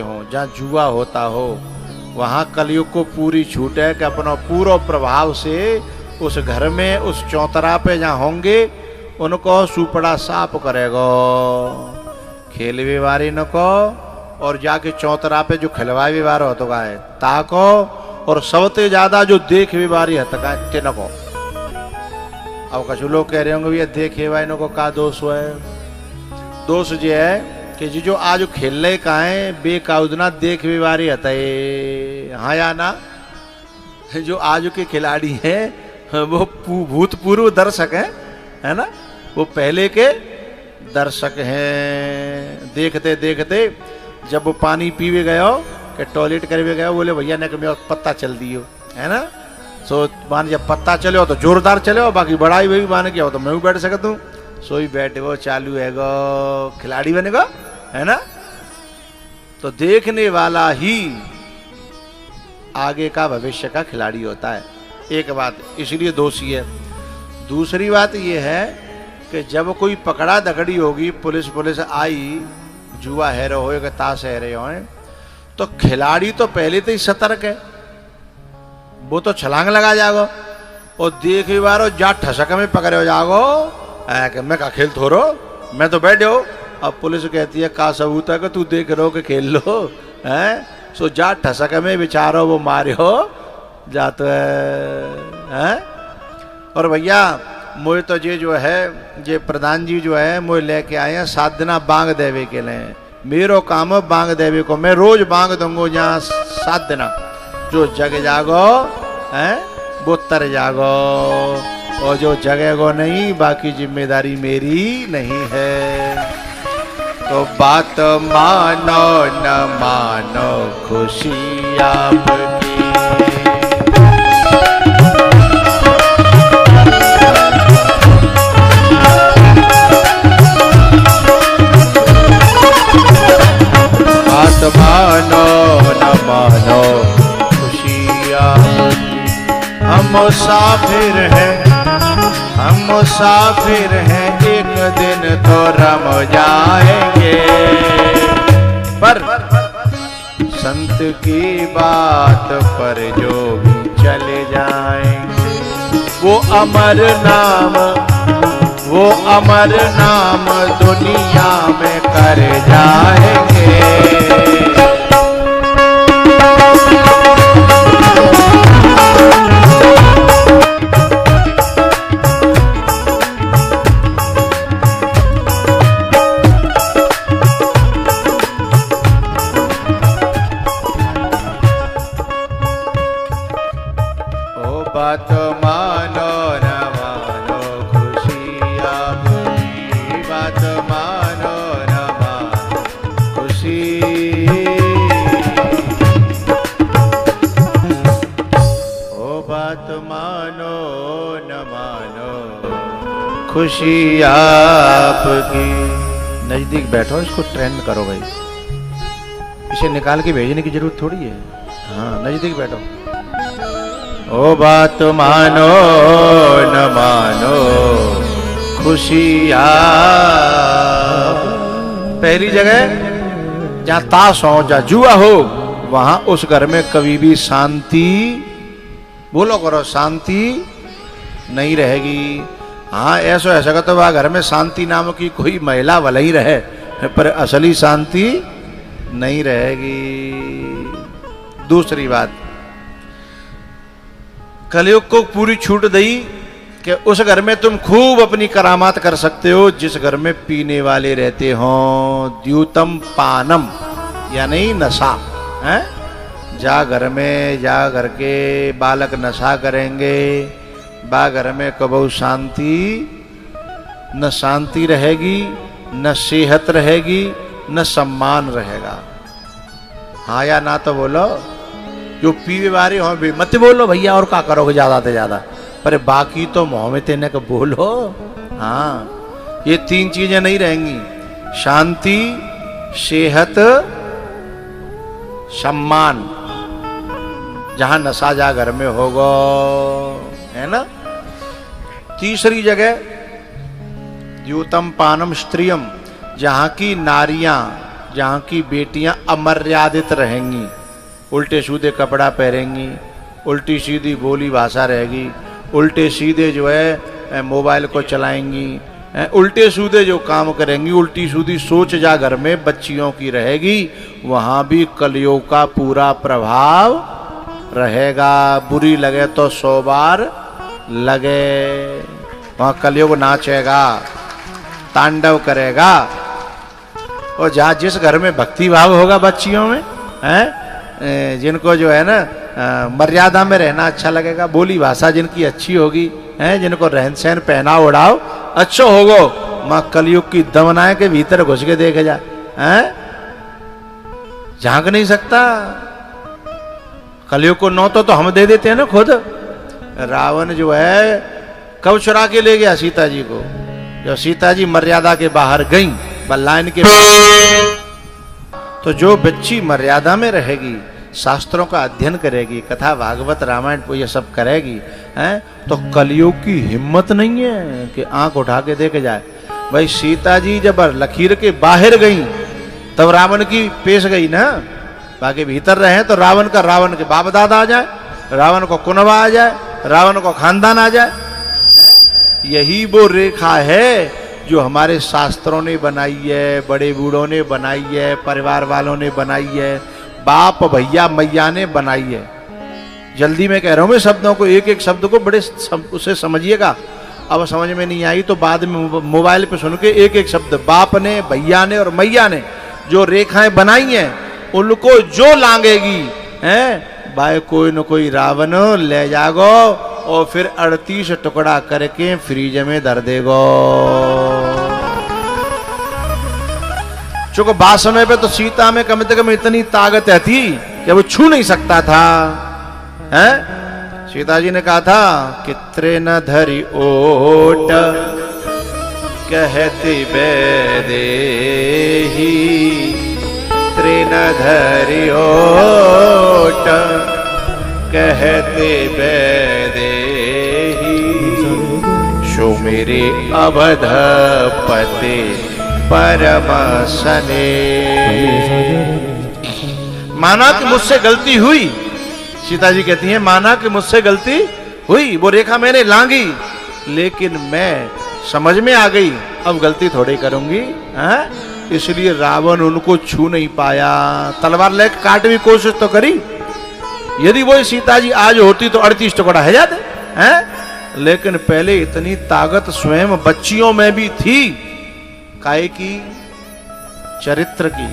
हो, जहाँ जुआ होता हो, वहाँ कलयुग को पूरी छूट है कि अपना पूरा प्रभाव से उस घर में उस चौतरा पे जहाँ होंगे उनको सुपड़ा साफ करेगो, खेल व्यवहारी न को, और जाके चौतरा पे जो खिलवाए व्यवहार हो तो का है ताको, और सबसे ज्यादा जो देख व्यवहारी है तका तेन को। अब कछु लोग कह रहे होंगे भैया देखे भाई को का दोष है। दोष ये है कि जो आज खेलने का है बेकाउदना देख व्यवहारी हता है, हाँ या ना। जो आज के खिलाड़ी हैं वो भूतपूर्व दर्शक है ना, वो पहले के दर्शक हैं। देखते देखते जब वो पानी पीवे गयो कि टॉयलेट करवे गयो, बोले भैया ने कभी पत्ता चल दियो, है ना। सो मान जब पत्ता चले हो तो जोरदार चले हो, बाकी बड़ाई वही मान किया हो तो मैं भी बैठ सकता हूँ, सोई बैठे वो चालू है गो, खिलाड़ी बनेगा, है ना। तो देखने वाला ही आगे का भविष्य का खिलाड़ी होता है, एक बात इसलिए दोषी है। दूसरी बात यह है कि जब कोई पकड़ा दकड़ी होगी, पुलिस आई, जुआ है रहे हो या ताश है रहे हो, तो खिलाड़ी तो पहले तो ही सतर्क है, वो तो छलांग लगा जागो और देख भी बारो जा ठसक में पकड़े हो जागो कि मैं का खेल थोरो, मैं तो बैठे हो। अब पुलिस कहती है का सबूत है कि तू देख रहो कि खेल लो, हैं। सो जा ठसक में बिचारो वो मारे हो जा तो है। और भैया मुझे तो ये जो है ये प्रधान जी जो है मुझे लेके आए हैं 7 दिन बांग देवे के लिए, मेरो काम है बांग देवे को, मैं रोज बांग दूंगा जहाँ 7 दिन। जो जग जागो हैं वो तर जागो, और जो जगेगो नहीं बाकी जिम्मेदारी मेरी नहीं है। तो बात मानो न मानो खुशी आपकी, बात मानो न मानो खुशी आपकी। हम मुसाफिर हैं एक दिन तो रम जाएंगे, पर संत की बात पर जो भी चले जाएंगे, वो अमर नाम दुनिया में कर जाएंगे। बात मानो न मानो खुशी आपकी, बात मानो न मानो खुशी। ओ बात मानो न मानो खुशी आपकी। नजदीक बैठो, इसको ट्रेंड करो भाई, इसे निकाल के भेजने की जरूरत थोड़ी है। हाँ नजदीक बैठो। ओ बात मानो न मानो खुशी आप। पहली जगह जहाँ ताश हो, जहाँ जुआ हो, वहां उस घर में कभी भी शांति, बोलो करो, शांति नहीं रहेगी। हाँ ऐसा ऐसा का तो वह घर में शांति नाम की कोई महिला भले ही रहे, पर असली शांति नहीं रहेगी। दूसरी बात, कलयुग को पूरी छूट दी कि उस घर में तुम खूब अपनी करामात कर सकते हो जिस घर में पीने वाले रहते हो। द्यूतम पानम यानी नशा है। जा घर के बालक नशा करेंगे, बा घर में कबहू शांति न शांति रहेगी, न सेहत रहेगी, न सम्मान रहेगा। हाँ या ना तो बोलो। जो पीवे वाले हो भी मत बोलो भैया, और क्या करोगे ज्यादा से ज्यादा, पर बाकी तो मुँह में तेने को बोलो। हाँ ये 3 चीजें नहीं रहेंगी, शांति, सेहत, सम्मान। जहां नशा जा घर में होगा, है ना। तीसरी जगह द्यूतम पानम स्त्रियम, जहां की नारियां जहाँ की बेटियां अमर्यादित रहेंगी, उल्टे सीधे कपड़ा पहनेंगी, उल्टी सीधी बोली भाषा रहेगी, उल्टे सीधे जो है मोबाइल को चलाएंगी, उल्टे सीधे जो काम करेंगी, उल्टी सीधी सोच जा घर में बच्चियों की रहेगी, वहाँ भी कलयुग का पूरा प्रभाव रहेगा। बुरी लगे तो 100 बार लगे, वहाँ कलयुग नाचेगा, तांडव करेगा। और जहाँ जिस घर में भक्ति भाव होगा बच्चियों में, हैं, जिनको जो है ना मर्यादा में रहना अच्छा लगेगा, बोली भाषा जिनकी अच्छी होगी, हैं, जिनको रहन सहन पहना उड़ाओ अच्छा होगो, माँ कलयुग की दमनाए के भीतर घुस के देखे जा, हैं, झांक नहीं सकता। कलयुग को नौ तो हम दे देते हैं ना खुद। रावण जो है कब चुरा के ले गया सीता जी को, जब सीता जी मर्यादा के बाहर गई, बल्लाइन के, तो जो बच्ची मर्यादा में रहेगी, शास्त्रों का अध्ययन करेगी, कथा भागवत रामायण ये सब करेगी, हैं, तो कलयुग की हिम्मत नहीं है कि आंख उठा के देखे जाए। भाई सीता जी जब लकीर के बाहर गई तब रावण की पेश गई ना, बाकी भीतर रहे तो रावण का, रावण के बाप दादा आ जाए, रावण को कुनबा आ जाए, रावण को खानदान आ जाए। यही वो रेखा है जो हमारे शास्त्रों ने बनाई है, बड़े बूढ़ों ने बनाई है, परिवार वालों ने बनाई है, बाप भैया मैया ने बनाई है। जल्दी में कह रहा हूं मैं शब्दों को, एक एक शब्द को बड़े उसे समझिएगा। अब समझ में नहीं आई तो बाद में मोबाइल पे सुन के एक एक शब्द, बाप ने, भैया ने और मैया ने जो रेखाएं बनाई हैं, उनको जो लांगेगी, हैं, भाई कोई न कोई रावण ले जागो और फिर 38 टुकड़ा करके फ्रीज में धर देगो। चूंकि बात समय पे तो सीता में कम से कम इतनी ताकत थी कि वो छू नहीं सकता था, हैं? सीता जी ने कहा था कि त्रे न धरी ओट कहती बेदेही, त्रे न धरी ओट कहते बेदेही, शो मेरे अवधपते परम सने। माना कि मुझसे गलती हुई, सीता जी कहती हैं माना कि मुझसे गलती हुई, वो रेखा मैंने लांगी, लेकिन मैं समझ में आ गई अब गलती थोड़ी करूंगी, हैं? इसलिए रावण उनको छू नहीं पाया। तलवार लेकर काट भी कोशिश तो करी, यदि वो सीता जी आज होती तो 38 टुकड़ा है जाते, हैं? लेकिन पहले इतनी ताकत स्वयं बच्चियों में भी थी, काय की, चरित्र की,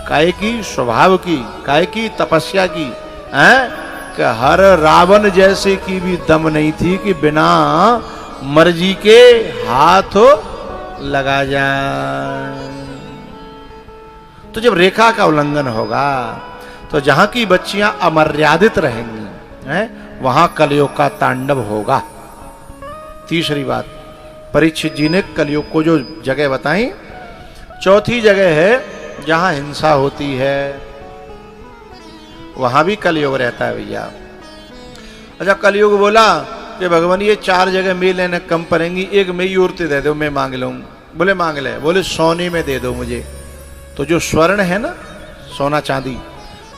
काय की, स्वभाव की, काय की, तपस्या की, हैं? कि हर रावण जैसे की भी दम नहीं थी कि बिना मर्जी के हाथ लगा जाए। तो जब रेखा का उल्लंघन होगा तो जहां की बच्चियां अमर्यादित रहेंगी, हैं, वहां कलयुग का तांडव होगा। तीसरी बात, परीक्षित जी ने कलयुग को जो जगह बताई, चौथी जगह है जहां हिंसा होती है, वहां भी कलयुग रहता है भैया। अच्छा, कलयुग बोला कि भगवान ये 4 जगह मेल लेने कम पड़ेंगी, एक मेरी औरतें दे दो, मैं मांग लूँ। बोले मांग ले, बोले सोने में दे दो मुझे। तो जो स्वर्ण है ना, सोना चांदी,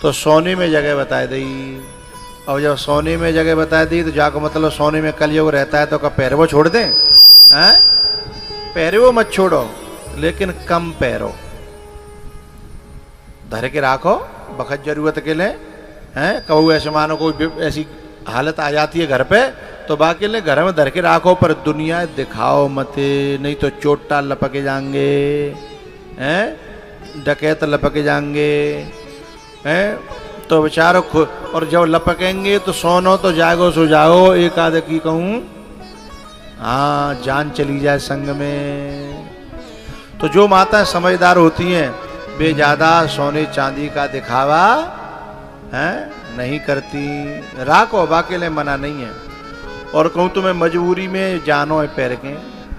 तो सोने में जगह बता दी। और जब सोने में जगह बता दी तो जाकर मतलब सोने में कलयुग रहता है तो क्या पैरवो छोड़ दें, हैं? पैरवो मत छोड़ो, लेकिन कम पैरो धर के राखो बखत जरूरत के लिए, हैं? कहू ऐसे मानो कोई ऐसी हालत आ जाती है घर पे तो बाकी ले घर में धर के राखो, पर दुनिया दिखाओ मत, नहीं तो चोटा लपके जाएंगे, हैं? डकैत लपके जाएंगे, हैं? तो बेचारो और जब लपकेंगे तो सोनो तो जागो सो जाओ, एक आध की कहूँ, हाँ जान चली जाए संग में। तो जो माता समझदार होती हैं वे ज्यादा सोने चांदी का दिखावा, हैं, नहीं करती, राखो बाकी ले मना नहीं है। और कहूँ तुम्हें मजबूरी में जानो है पैर के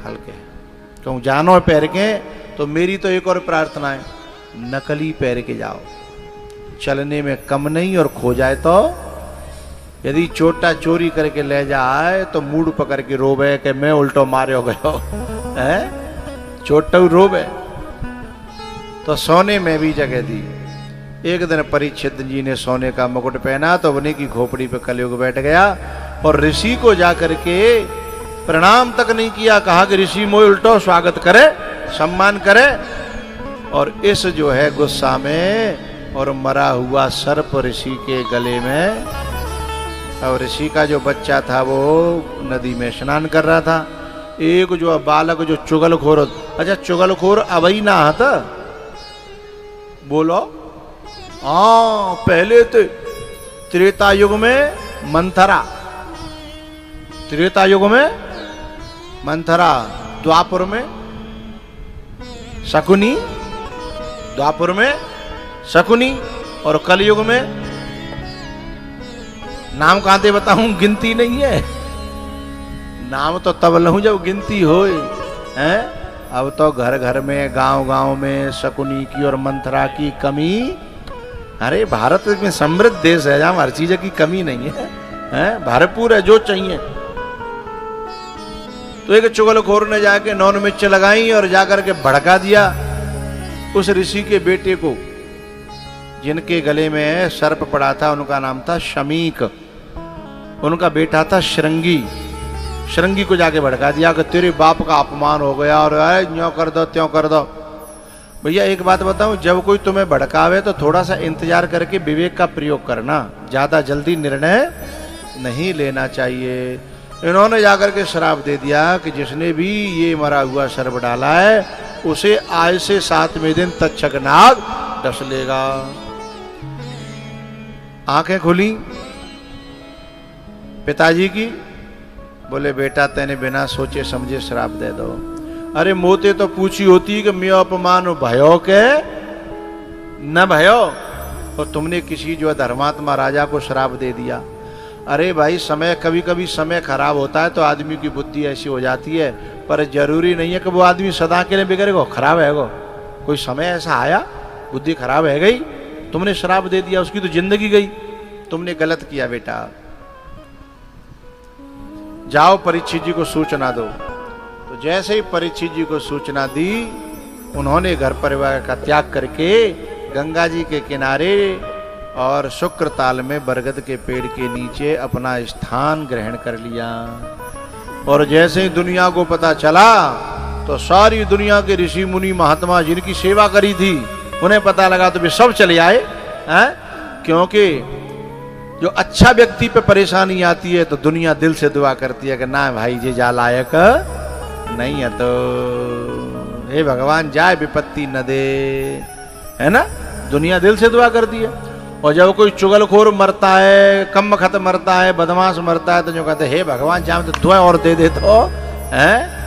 हल्के, कहूँ जानो है पैर के, तो मेरी तो एक और प्रार्थना है, नकली पैर के जाओ, चलने में कम नहीं, और खो जाए तो यदि चोटा चोरी करके ले जाए तो मूड पकड़ के रोबे कि मैं उल्टो मारे हो गयो, है चोटा रोबे। तो सोने में भी जगह दी। एक दिन परीक्षित जी ने सोने का मुकुट पहना तो उन्हीं की खोपड़ी पे कलयुग बैठ गया और ऋषि को जाकर के प्रणाम तक नहीं किया। कहा कि ऋषि मोय उल्टो स्वागत करे, सम्मान करे। और इस जो है गुस्सा में और मरा हुआ सर्प ऋषि के गले में। और ऋषि का जो बच्चा था वो नदी में स्नान कर रहा था। एक जो बालक जो चुगलखोर, अच्छा चुगलखोर अवई ना था, बोलो हाँ पहले तो त्रेता युग में मंथरा, त्रेता युग में मंथरा, द्वापर में शकुनी, द्वापर में शकुनी और कलयुग में नाम कहां से बताऊं, गिनती नहीं है। नाम तो तब लहूं जब गिनती हो हैं। अब तो घर घर में गांव गांव में शकुनी की और मंथरा की कमी। अरे भारत में समृद्ध देश है जहां हर चीज की कमी नहीं है, हैं भरपूर है जो चाहिए। तो एक चुगलखोर ने जाके नॉन मिर्च लगाई और जाकर के भड़का दिया उस ऋषि के बेटे को, जिनके गले में सर्प पड़ा था। उनका नाम था शमीक, उनका बेटा था श्रृंगी। श्रृंगी को जाके भड़का दिया कि तेरे बाप का अपमान हो गया और यूं कर दो त्यों कर दो। भैया एक बात बताऊं, जब कोई तुम्हें भड़कावे तो थोड़ा सा इंतजार करके विवेक का प्रयोग करना, ज्यादा जल्दी निर्णय नहीं लेना चाहिए। इन्होंने जाकर के श्राप दे दिया कि जिसने भी ये मरा हुआ सर्प डाला है उसे आज से 7वें दिन तक्षक नाग डस लेगा। आंखें खुली पिताजी की, बोले बेटा तेने बिना सोचे समझे श्राप दे दो। अरे मोते तो पूछी होती कि मैं अपमान भयो के न भयो, और तुमने किसी जो धर्मात्मा राजा को श्राप दे दिया। अरे भाई समय कभी कभी समय खराब होता है तो आदमी की बुद्धि ऐसी हो जाती है, पर जरूरी नहीं है कि वो आदमी सदा के लिए बिगड़ेगा, खराब है गो। कोई समय ऐसा आया बुद्धि खराब है गई, तुमने श्राप दे दिया, उसकी तो जिंदगी गई। तुमने गलत किया बेटा, जाओ परीक्षित जी को सूचना दो। तो जैसे ही परीक्षित जी को सूचना दी, उन्होंने घर परिवार का त्याग करके गंगा जी के किनारे और शुक्रताल में बरगद के पेड़ के नीचे अपना स्थान ग्रहण कर लिया। और जैसे ही दुनिया को पता चला तो सारी दुनिया के ऋषि मुनि महात्मा जिनकी सेवा करी थी उन्हें पता लगा तो वे सब चले आए हैं। क्योंकि जो अच्छा व्यक्ति पे परेशानी आती है तो दुनिया दिल से दुआ करती है कि ना भाई जी जा लायक नहीं है, तो हे भगवान जाए विपत्ति न दे, है ना। दुनिया दिल से दुआ करती है। और जब कोई चुगलखोर मरता है, कम खत मरता है, बदमाश मरता है, तो जो कहते हे भगवान जाए तो दुआ और दे दे तो, हैं